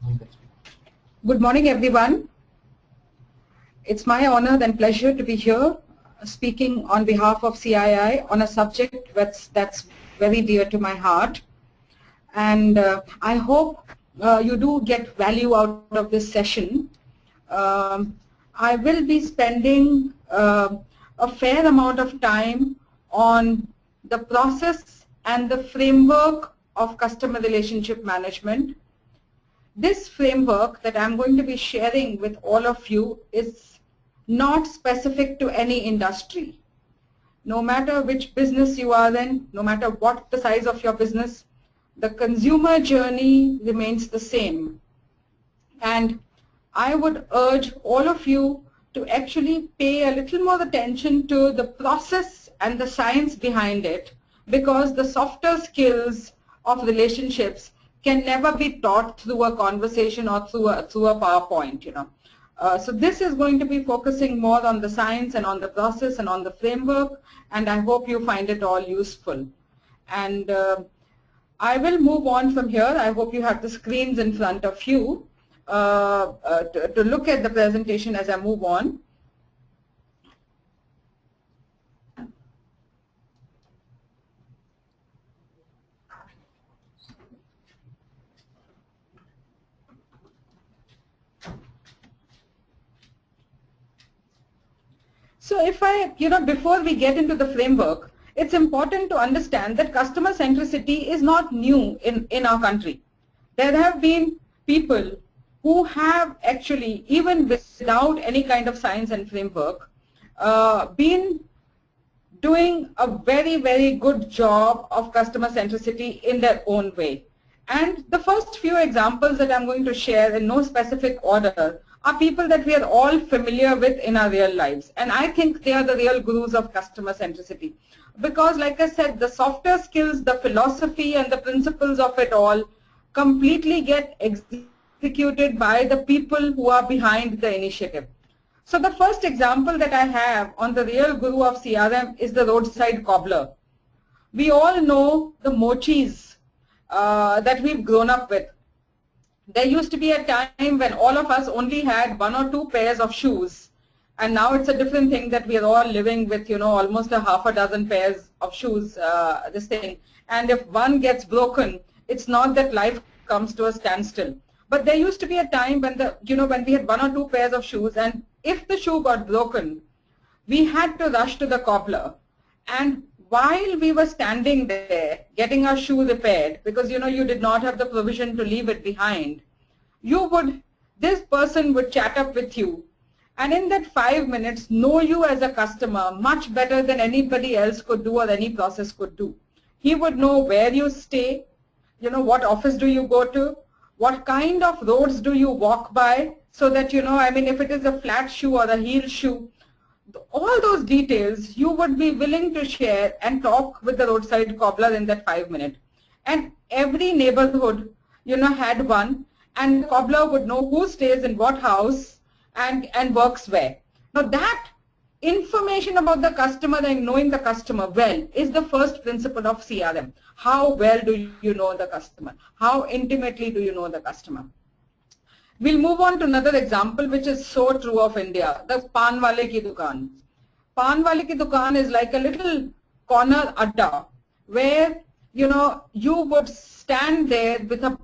Good morning, everyone. It's my honor and pleasure to be here speaking on behalf of CII on a subject that's very dear to my heart. And I hope you do get value out of this session. I will be spending a fair amount of time on the process and the framework of customer relationship management. This framework that I'm going to be sharing with all of you is not specific to any industry. No matter which business you are in, no matter what the size of your business, the consumer journey remains the same. And I would urge all of you to actually pay a little more attention to the process and the science behind it, because the softer skills of relationships can never be taught through a conversation or through a PowerPoint, So this is going to be focusing more on the science and on the process and on the framework, and I hope you find it all useful. And I will move on from here. I hope you have the screens in front of you to look at the presentation as I move on. So if before we get into the framework, it's important to understand that customer centricity is not new in our country. There have been people who have actually, even without any kind of science and framework, been doing a very, very good job of customer centricity in their own way. And the first few examples that I'm going to share in no specific order are people that we are all familiar with in our real lives. And I think they are the real gurus of customer centricity. Because like I said, the softer skills, the philosophy and the principles of it all completely get executed by the people who are behind the initiative. So the first example that I have on the real guru of CRM is the roadside cobbler. We all know the mochis that we've grown up with. There used to be a time when all of us only had 1 or 2 pairs of shoes, and now it's a different thing that we are all living with, almost a half a dozen pairs of shoes, this thing. And if one gets broken, it's not that life comes to a standstill. But there used to be a time when when we had 1 or 2 pairs of shoes, and if the shoe got broken, we had to rush to the cobbler. And while we were standing there getting our shoe repaired, because you did not have the provision to leave it behind, this person would chat up with you, and in that 5 minutes know you as a customer much better than anybody else could do or any process could do. He would know where you stay, what office do you go to, what kind of roads do you walk by, so that if it is a flat shoe or a heel shoe, all those details you would be willing to share and talk with the roadside cobbler in that 5 minutes. And every neighborhood, had one, and the cobbler would know who stays in what house and works where. Now that information about the customer and knowing the customer well is the first principle of CRM. How well do you know the customer? How intimately do you know the customer? We'll move on to another example which is so true of India, the Paan Wale Ki Dukaan. Paan Wale Ki Dukaan is like a little corner adda where, you would stand there with a